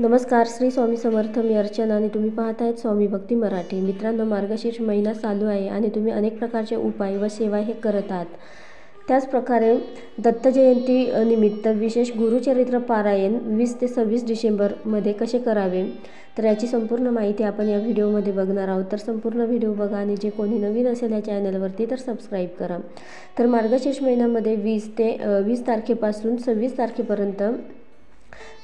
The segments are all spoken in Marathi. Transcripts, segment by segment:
नमस्कार, श्री स्वामी समर्थ. मी अर्चना आणि तुम्ही पाहत आहेत स्वामी भक्ती मराठी. मित्रांनो, मार्गशीर्ष महिना चालू आहे आणि तुम्ही अनेक प्रकारचे उपाय व सेवा हे करत आहात. त्याचप्रकारे दत्त जयंती निमित्त विशेष गुरुचरित्र पारायण 20 ते 26 डिसेंबरमध्ये कसे करावे, तर याची संपूर्ण माहिती आपण या व्हिडिओमध्ये बघणार आहोत. तर संपूर्ण व्हिडिओ बघा आणि जे कोणी नवीन असेल या चॅनलवरती तर सबस्क्राईब करा. तर मार्गशीर्ष महिन्यामध्ये 20 तारखेपासून 26 तारखेपर्यंत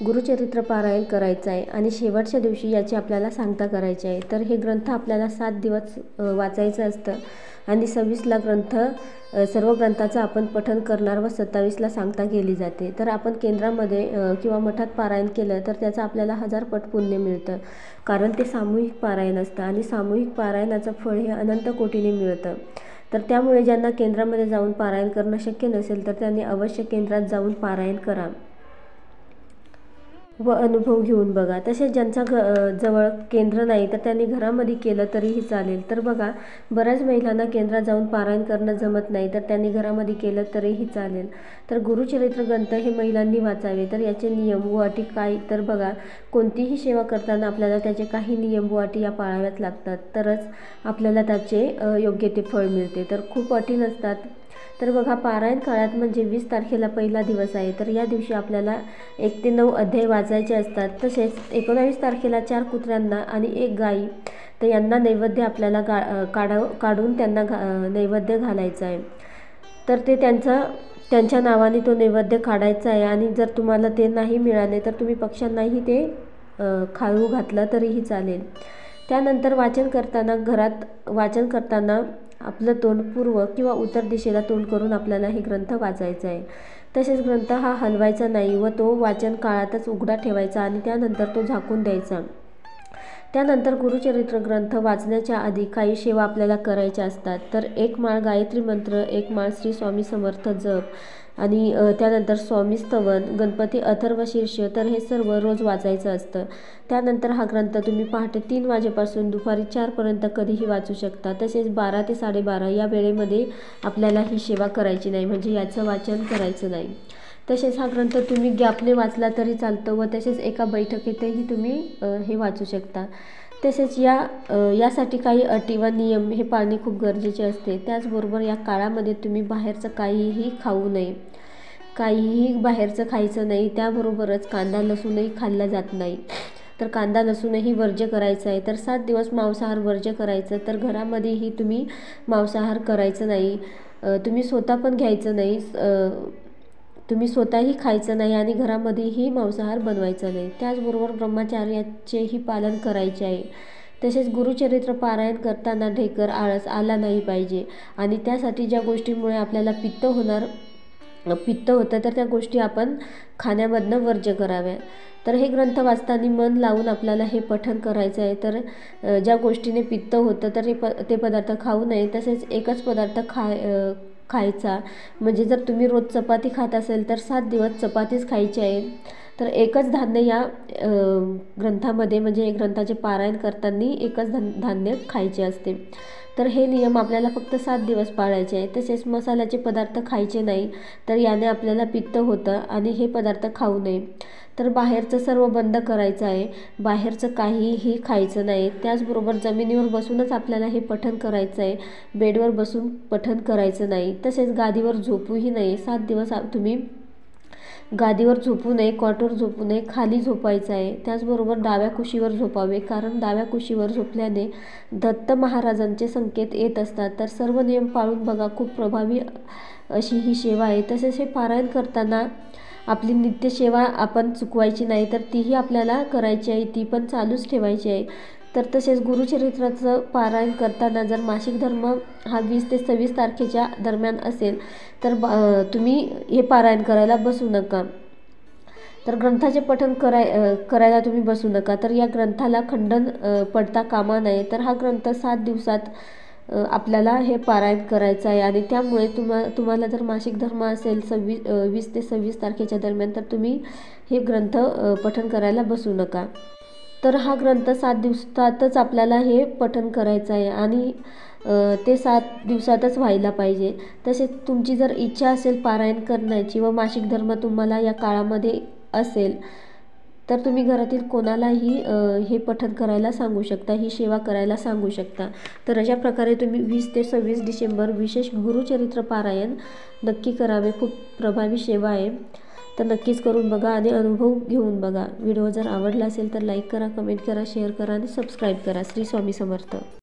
गुरुचरित्र पारायण करायचं आहे आणि शेवटच्या दिवशी याची आपल्याला सांगता करायची आहे. तर हे ग्रंथ आपल्याला 7 दिवस वाचायचं असतं आणि 26ला सर्व ग्रंथाचं आपण पठण करणार व 27ला सांगता केली जाते. तर आपण केंद्रामध्ये किंवा मठात पारायण केलं तर त्याचं आपल्याला 1000 पट पुण्य मिळतं, कारण ते सामूहिक पारायण असतं आणि सामूहिक पारायणाचं फळ हे अनंत कोटीने मिळतं. तर त्यामुळे ज्यांना केंद्रामध्ये जाऊन पारायण करणं शक्य नसेल तर त्यांनी अवश्य केंद्रात जाऊन पारायण करा व अनुभव घेऊन बघा. तसेच ज्यांचा जवळ केंद्र नाही तर त्यांनी घरामध्ये केलं तरीही चालेल. तर बघा, बऱ्याच महिलांना केंद्रात जाऊन पारायण करणं जमत नाही, तर त्यांनी घरामध्ये केलं तरीही चालेल. तर गुरुचरित्र ग्रंथ हे महिलांनी वाचावे. तर याचे नियम व अटी काय, तर बघा, कोणतीही सेवा करताना आपल्याला त्याचे काही नियम व अटी या पाळाव्याच लागतात, तरच आपल्याला त्याचे योग्य ते फळ मिळते. तर खूप अटी नसतात. तर बघा, पारायण काळात म्हणजे 20 तारखेला पहिला दिवस आहे, तर या दिवशी आपल्याला 1 ते 9 अध्याय वाचायचे असतात. तसेच 19 तारखेला 4 कुत्र्यांना आणि 1 गाई, तर यांना नैवेद्य आपल्याला काढून त्यांना नैवेद्य घालायचा आहे. तर ते त्यांच्या नावाने तो नैवेद्य काढायचा आहे आणि जर तुम्हाला ते नाही मिळाले तर तुम्ही पक्ष्यांनाही ते खाऊ घातलं तरीही चालेल. त्यानंतर घरात वाचन करताना आपलं तोंड पूर्व किंवा उत्तर दिशेला तोंड करून आपल्याला हे ग्रंथ वाचायचा आहे. तसेच ग्रंथ हा हलवायचा नाही व तो वाचन काळातच उघडा ठेवायचा आणि त्यानंतर तो झाकून द्यायचा. त्यानंतर गुरुचरित्र ग्रंथ वाचण्याच्या आधी काही सेवा आपल्याला करायच्या असतात. तर 1 माळ गायत्री मंत्र, 1 माळ श्री स्वामी समर्थ जप आणि त्यानंतर स्वामी स्तवन, गणपती अथर्वशीर्ष, तर हे सर्व रोज वाचायचं असतं. त्यानंतर हा ग्रंथ तुम्ही पहाटे 3 वाजेपासून दुपारी 4पर्यंत कधीही वाचू शकता. तसेच 12 ते 12:30 या वेळेमध्ये आपल्याला ही सेवा करायची नाही, म्हणजे याचं वाचन करायचं नाही. तसेच हा ग्रंथ तुम्ही गॅपने वाचला तरी चालतं व तसेच एका बैठकीतही तुम्ही हे वाचू शकता. तसेच यासाठी काही अटी व नियम हे पाळणे खूप गरजेचे असते. त्याचबरोबर या काळामध्ये तुम्ही बाहेरचं काहीही खाऊ नये, काहीही बाहेरचं खायचं नाही. त्याबरोबरच कांदा लसूणही खाल्ला जात नाही, तर कांदा लसूणही वर्ज्य करायचं आहे. तर 7 दिवस मांसाहार वर्ज्य करायचं. तर घरामध्येही तुम्ही मांसाहार करायचं नाही, तुम्ही स्वतः पण घ्यायचं नाही, तुम्ही स्वतःही खायचं नाही आणि घरामध्येही मांसाहार बनवायचा नाही. त्याचबरोबर ब्रह्मचार्याचेही पालन करायचे आहे. तसेच गुरुचरित्र पारायण करताना ढेकर, आळस आला नाही पाहिजे आणि त्यासाठी ज्या गोष्टींमुळे आपल्याला पित्त होतं तर त्या गोष्टी आपण खाण्यामधनं वर्ज्य कराव्या. तर हे ग्रंथ वाचताना मन लावून आपल्याला हे पठण करायचं आहे. तर ज्या गोष्टीने पित्त होतं तर ते पदार्थ खाऊ नये. तसेच एकच पदार्थ खायचा, म्हणजे जर तुम्ही रोज चपाती खात असेल तर 7 दिवस चपातीच खायची आहे. तर एकच धान्य या ग्रंथामध्ये, म्हणजे हे ग्रंथाचे पारायण करताना एकच धान्य खायचे असते. तर हे नियम आपल्याला फक्त 7 दिवस पाळायचे आहे. तसेच मसाल्याचे पदार्थ खायचे नाही, तर याने आपल्याला पित्त होतं आणि हे पदार्थ खाऊ नये. तर बाहेरचं सर्व बंद करायचं आहे, बाहेरचं काहीही खायचं नाही. त्याचबरोबर जमिनीवर बसूनच आपल्याला हे पठण करायचं आहे, बेडवर बसून पठण करायचं नाही. तसेच गादीवर झोपूही नाही. 7 दिवस तुम्ही गादीवर झोपू नये, कॉटवर झोपू नये, खाली झोपायचं आहे. त्याचबरोबर डाव्या कुशीवर झोपावे, कारण डाव्या कुशीवर झोपल्याने दत्त महाराजांचे संकेत येत असतात. तर सर्व नियम पाळून बघा, खूप प्रभावी अशी ही सेवा आहे. तसेच हे पारायण करताना आपली नित्यसेवा आपण चुकवायची नाही, तर तीही आपल्याला करायची आहे, ती पण चालूच ठेवायची आहे. तर तसेच गुरुचरित्राचं पारायण करताना जर मासिक धर्म हा 20 ते 26 तारखेच्या दरम्यान असेल तर तुम्ही हे पारायण करायला बसू नका. तर ग्रंथाचे पठण करायला तुम्ही बसू नका. तर या ग्रंथाला खंडन पडता कामा नये. तर हा ग्रंथ 7 दिवसात आपल्याला हे पारायण करायचं आहे आणि त्यामुळे तुम्हाला जर मासिक धर्म असेल 20 ते 26 तारखेच्या दरम्यान तर तुम्ही हे ग्रंथ पठण करायला बसू नका. तर हा ग्रंथ 7 दिवसातच आपल्याला हे पठण करायचं आहे आणि ते 7 दिवसातच व्हायला पाहिजे. तसेच तुमची जर इच्छा असेल पारायण करण्याची व मासिक धर्म तुम्हाला या काळामध्ये असेल तर तुम्ही घरातील कोणालाही हे पठण करायला सांगू शकता, ही सेवा करायला सांगू शकता. तर अशा प्रकारे तुम्ही 20 ते 26 डिसेंबर विशेष गुरुचरित्र पारायण नक्की करावे. खूप प्रभावी सेवा आहे. तर नक्कीच करून बघा आणि अनुभव घेऊन बघा. व्हिडिओ जर आवडला असेल तर लाईक करा, कमेंट करा, शेअर करा आणि सबस्क्राईब करा. श्री स्वामी समर्थ.